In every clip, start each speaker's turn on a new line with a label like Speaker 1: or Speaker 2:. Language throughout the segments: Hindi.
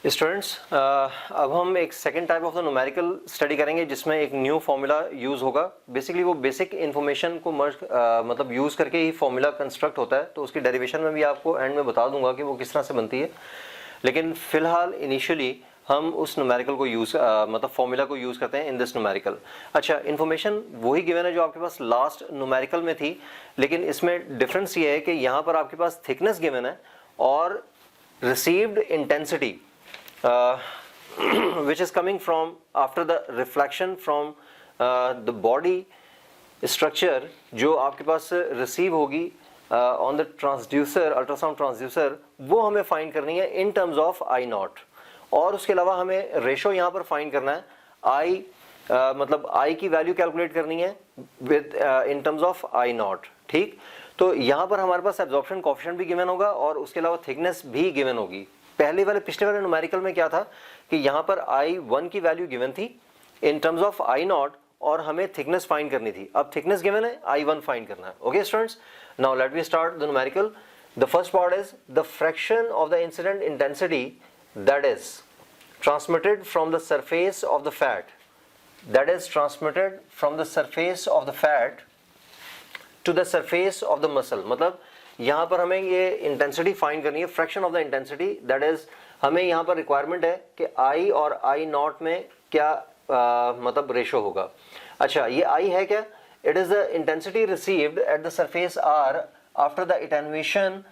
Speaker 1: स्टूडेंट्स अब हम एक second type of the numerical study करेंगे जिसमें एक न्यू फॉर्मूला यूज़ होगा। बेसिकली वो बेसिक इन्फॉर्मेशन को मतलब यूज़ करके ही फॉर्मूला कंस्ट्रक्ट होता है, तो उसकी डेरिवेशन में भी आपको एंड में बता दूंगा कि वो किस तरह से बनती है। लेकिन फ़िलहाल इनिशियली हम उस न्यूमेरिकल को मतलब फॉर्मूला को यूज़ करते हैं इन दिस न्यूमेरिकल। अच्छा, इन्फॉर्मेशन वही गिवन है जो आपके पास लास्ट न्यूमेरिकल में थी, लेकिन इसमें डिफरेंस ये है कि यहाँ पर आपके पास थिकनेस गिवन है और received intensity which is coming from after the reflection from the body structure जो आपके पास रिसीव होगी on the transducer, ultrasound transducer, वो हमें फाइंड करनी है इन टर्म्स ऑफ आई नॉट। और उसके अलावा हमें रेशो यहाँ पर फाइंड करना है आई, मतलब आई की वैल्यू कैलकुलेट करनी है with in terms of I not. ठीक, तो यहाँ पर हमारे पास एब्जॉर्प्शन कोएफिशिएंट भी गिवन होगा और उसके अलावा थिकनेस भी गिवन होगी। पिछले वाले न्यूमेरिकल में क्या था कि यहाँ पर I1 की वैल्यू गिवन थी इन टर्म्स ऑफ I नॉट और हमें थिकनेस फाइंड करनी थी। अब थिकनेस गिवन है, I1 फाइंड करना है। Okay students, now let we start the numerical. The first part is the fraction of the incident intensity that is transmitted from the surface of the fat, that is transmitted from the surface of the fat to the surface of the muscle. मतलब यहाँ पर हमें ये इंटेंसिटी फाइंड करनी है, fraction of the intensity, that is हमें यहाँ पर रिक्वायरमेंट है कि I और I नॉट में क्या मतलब रेशो होगा। अच्छा, ये I है क्या? It is the intensity received at the surface R after the attenuation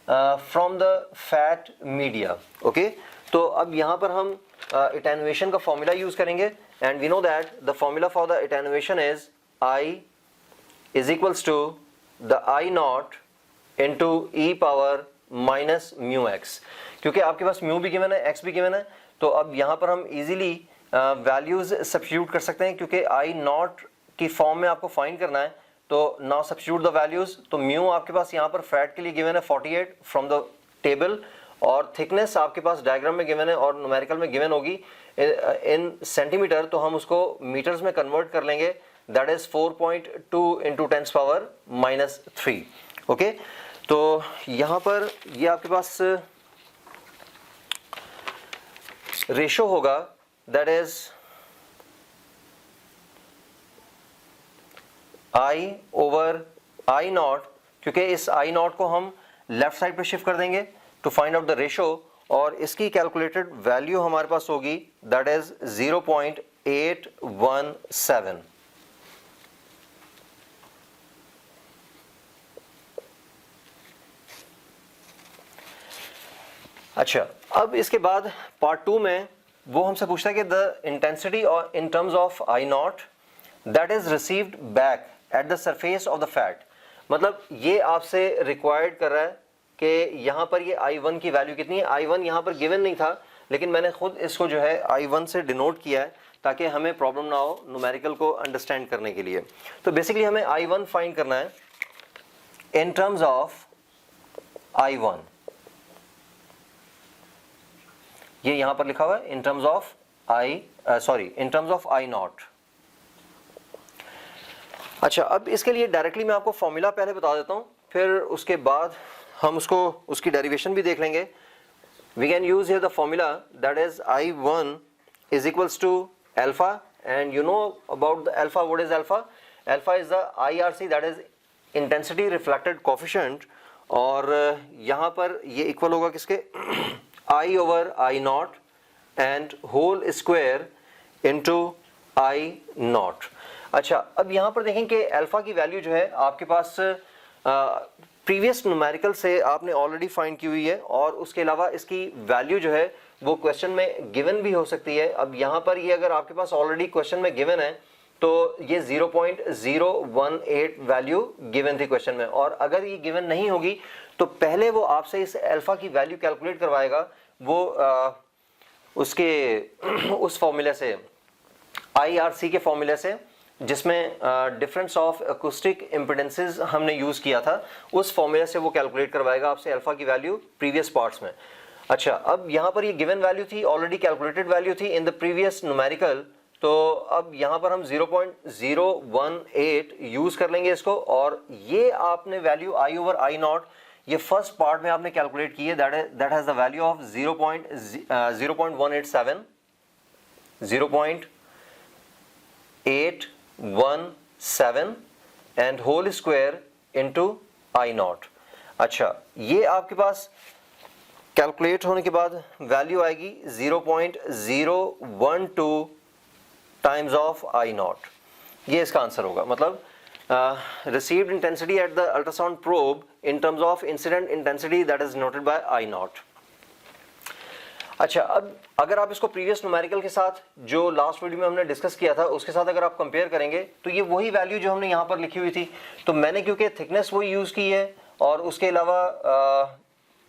Speaker 1: from the fat media. Okay, तो अब यहाँ पर हम एटेन्युएशन का फॉर्मूला यूज करेंगे and we know that the formula for the attenuation is I is equals to the I not into e power minus mu x. क्योंकि आपके पास म्यू भी गिवन है, एक्स भी गिवन है, तो अब यहाँ पर हम इजीली वैल्यूज सब्स्टिट्यूट कर सकते हैं क्योंकि आई नॉट की फॉर्म में आपको फाइंड करना है। तो नाउ सब्स्टिट्यूट द वैल्यूज। तो म्यू आपके पास यहाँ पर फैट के लिए गिवन है 48 फ्रॉम द टेबल, और थिकनेस आपके पास डायग्राम में गिवन है और न्यूमेरिकल में गिवन होगी इन सेंटीमीटर, तो हम उसको मीटर्स में कन्वर्ट कर लेंगे, that is 4.2 into 10 power minus 3। Okay, तो यहाँ पर ये आपके पास रेशो होगा, that is I over I not, क्योंकि इस I नॉट को हम लेफ्ट साइड पे शिफ्ट कर देंगे to find out the ratio, और इसकी कैलकुलेटेड वैल्यू हमारे पास होगी दैट इज 0.817। अच्छा, अब इसके बाद पार्ट 2 में वो हमसे पूछता है कि the intensity in terms of I not that is received back at the surface of the fat. मतलब ये आपसे रिक्वायर्ड कर रहा है कि यहाँ पर ये I1 की वैल्यू कितनी है। I1 यहाँ पर गिवन नहीं था, लेकिन मैंने खुद इसको जो है I1 से डिनोट किया है ताकि हमें प्रॉब्लम ना हो न्यूमेरिकल को अंडरस्टैंड करने के लिए। तो बेसिकली हमें I1 फाइंड करना है इन टर्म्स ऑफ I1। ये यहां पर लिखा हुआ है इन terms of in terms of I not. अच्छा, अब इसके लिए डायरेक्टली मैं आपको फॉर्मूला पहले बता देता हूं, फिर उसके बाद हम उसकी डेरिवेशन भी देख लेंगे। We can use here the formula that is I1 is equals to alpha, and you know about the alpha. What is alpha? Alpha is the IRC, that is intensity reflected coefficient, और यहां पर ये इक्वल होगा किसके? I over I not and whole square into I not. अच्छा, अब यहाँ पर देखें कि अल्फा की वैल्यू जो है आपके पास प्रीवियस न्यूमेरिकल से आपने ऑलरेडी फाइंड की हुई है, और उसके अलावा इसकी वैल्यू जो है वो क्वेश्चन में गिवन भी हो सकती है। अब यहाँ पर ये अगर आपके पास ऑलरेडी क्वेश्चन में गिवन है तो ये 0.018 वैल्यू गिवन थी क्वेश्चन में, और अगर ये गिवन नहीं होगी तो पहले वो आपसे इस अल्फा की वैल्यू कैलकुलेट करवाएगा, वो उस फॉर्मूले से, IRC के फॉर्मूले से, जिसमें डिफरेंस ऑफ अकूस्टिक इम्पीडेंसेस हमने यूज किया था, उस फॉर्मूले से वो कैलकुलेट करवाएगा आपसे अल्फा की वैल्यू प्रीवियस पार्ट्स में। अच्छा, अब यहाँ पर ये गिवन वैल्यू थी, ऑलरेडी कैलकुलेटेड वैल्यू थी इन द प्रीवियस न्यूमेरिकल, तो अब यहाँ पर हम 0.018 यूज कर लेंगे इसको, और ये आपने value I over I not ये फर्स्ट पार्ट में आपने कैलकुलेट की है, that has the value of 0.187 0.817 and whole square into I not. अच्छा, ये आपके पास कैलकुलेट होने के बाद वैल्यू आएगी 0.012 टाइम्स ऑफ आई नॉट। ये इसका आंसर होगा, मतलब received intensity at the ultrasound probe in terms of incident intensity that is noted by I naught। अच्छा, अब अगर आप इसको प्रीवियस न्यूमेरिकल के साथ जो लास्ट वीडियो में हमने डिस्कस किया था उसके साथ अगर आप कंपेयर करेंगे तो ये वही वैल्यू जो हमने यहाँ पर लिखी हुई थी, तो मैंने क्योंकि थिकनेस वही यूज़ की है और उसके अलावा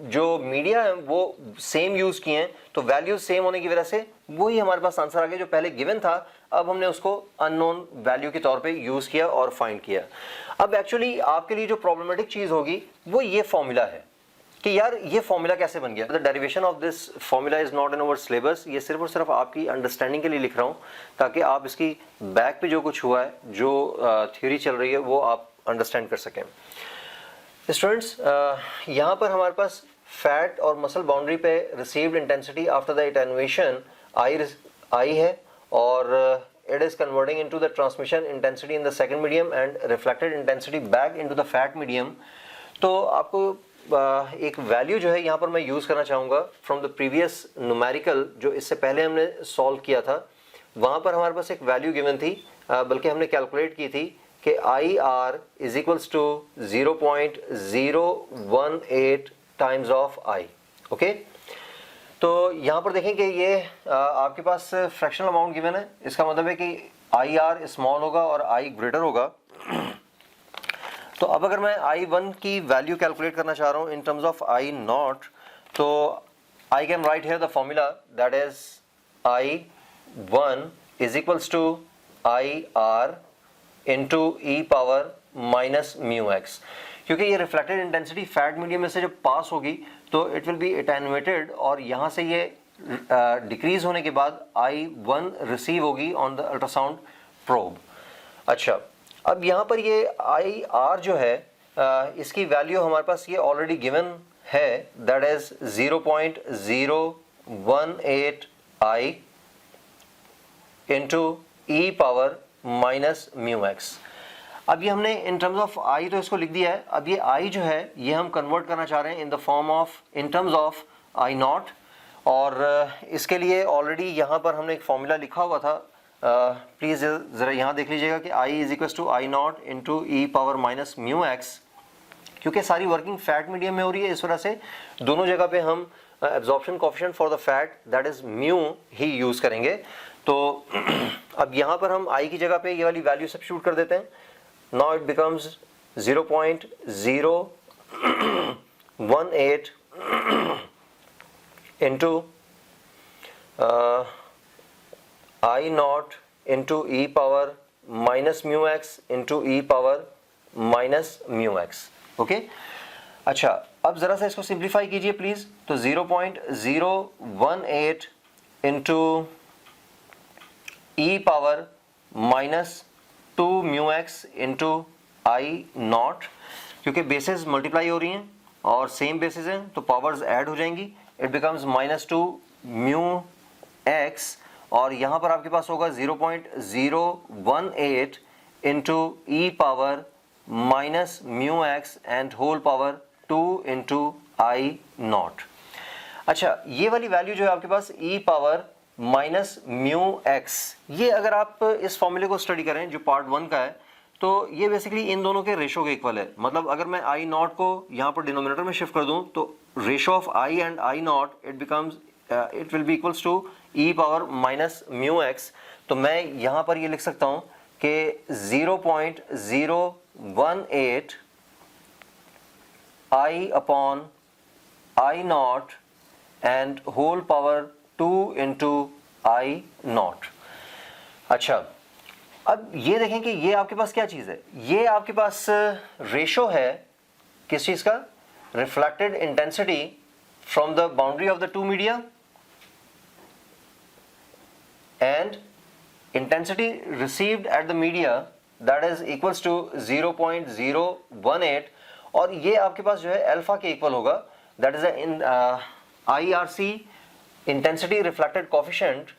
Speaker 1: जो मीडिया है वो सेम यूज़ किए हैं, तो वैल्यूज सेम होने की वजह से वही हमारे पास आंसर आ गया। जो पहले गिवन था अब हमने उसको अननोन वैल्यू के तौर पे यूज़ किया और फाइंड किया। अब एक्चुअली आपके लिए जो प्रॉब्लमेटिक चीज़ होगी वो ये फॉर्मूला है कि यार ये फॉर्मूला कैसे बन गया। The derivation of this formula is not in our syllabus, ये सिर्फ और सिर्फ आपकी अंडरस्टैंडिंग के लिए लिख रहा हूँ ताकि आप इसकी बैक पे जो कुछ हुआ है, जो थ्योरी चल रही है वो आप अंडरस्टैंड कर सकें। स्टूडेंट्स, यहाँ पर हमारे पास फैट और मसल बाउंड्री पे received intensity after the attenuation I है और it is converting into the transmission intensity in the second medium and reflected intensity back into the fat medium। तो आपको एक वैल्यू जो है यहाँ पर मैं यूज़ करना चाहूँगा फ्रॉम द प्रीवियस न्यूमेरिकल जो इससे पहले हमने सॉल्व किया था। वहाँ पर हमारे पास एक वैल्यू गिवन थी, बल्कि हमने कैलकुलेट की थी कि IR is equals to 0.018 times of I। Okay, तो यहाँ पर देखें कि ये आपके पास फ्रैक्शनल अमाउंट गिवन है, इसका मतलब है कि IR स्मॉल होगा और I ग्रेटर होगा। तो अब अगर मैं I1 की वैल्यू कैलकुलेट करना चाह रहा हूँ in terms of I not, तो I can write here the formula that is I1 is equals to IR into e power minus mu x. क्योंकि ये रिफ्लेक्टेड इंटेंसिटी फैट मीडियम में से जब पास होगी तो इट विल बी एटेन्युएटेड और यहाँ से ये डिक्रीज होने के बाद I1 रिसीव होगी ऑन द अल्ट्रासाउंड प्रोब। अच्छा, अब यहाँ पर ये IR जो है इसकी वैल्यू हमारे पास ये ऑलरेडी गिवन है, that is 0.018 I into e power minus mu x. अब ये हमने इन टर्म्स ऑफ I तो इसको लिख दिया है, अब ये I जो है ये हम कन्वर्ट करना चाह रहे हैं in the form of in terms of I not, और इसके लिए ऑलरेडी यहाँ पर हमने एक फॉर्मूला लिखा हुआ था। प्लीज़ ज़रा यहाँ देख लीजिएगा कि I is equal to I not into e power minus mu x. क्योंकि सारी वर्किंग फैट मीडियम में हो रही है, इस वजह से दोनों जगह पे हम absorption coefficient for the fat that is mu he use करेंगे। तो अब यहाँ पर हम I की जगह पे ये वाली वैल्यू सब्स्टिट्यूट कर देते हैं। Now it becomes 0.018 into I naught into e power minus mu x into e power minus mu x। Okay, अच्छा अब ज़रा सा इसको सिंप्लीफाई कीजिए प्लीज़। तो 0.018 into e power minus 2 mu x into I not, क्योंकि बेसिस मल्टीप्लाई हो रही हैं और सेम बेसिस हैं तो पावर्स ऐड हो जाएंगी, इट बिकम्स -2 म्यू एक्स और यहाँ पर आपके पास होगा 0.018 into e power minus mu x and whole power 2 into I not. अच्छा, ये वाली वैल्यू जो है आपके पास e power minus mu x, ये अगर आप इस फॉर्मूले को स्टडी करें जो पार्ट 1 का है तो ये बेसिकली इन दोनों के रेशो के इक्वल है। मतलब अगर मैं आई नॉट को यहाँ पर डिनोमिनेटर में शिफ्ट कर दूँ तो ratio of I and I not it will be equals to e power minus mu x. तो मैं यहाँ पर ये लिख सकता हूँ कि 0.018 I upon I naught and whole power 2 into I not. अच्छा, अब ये देखें कि ये आपके पास क्या चीज़ है, ये आपके पास रेशो है किस चीज़ का, reflected intensity from the boundary of the two media and intensity received at the media that is equals to 0.018 और ये आपके पास जो है अल्फा के इक्वल होगा, that is in IRC intensity reflected coefficient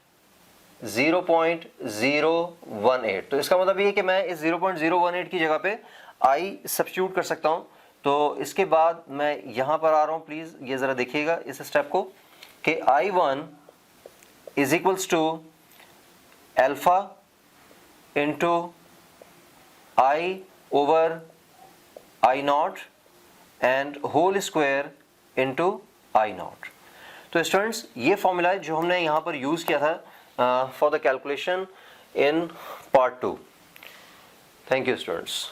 Speaker 1: 0.018। तो इसका मतलब ये है कि मैं इस 0.018 की जगह पे I सब्स्टिट्यूट कर सकता हूँ। तो इसके बाद मैं यहाँ पर आ रहा हूँ, प्लीज़ ये ज़रा देखिएगा इस स्टेप को कि I1 is equals to alpha into I over I0 and whole square into I0। तो स्टूडेंट्स ये फॉर्मूला है जो हमने यहाँ पर यूज़ किया था for the calculation in part 2. Thank you, students.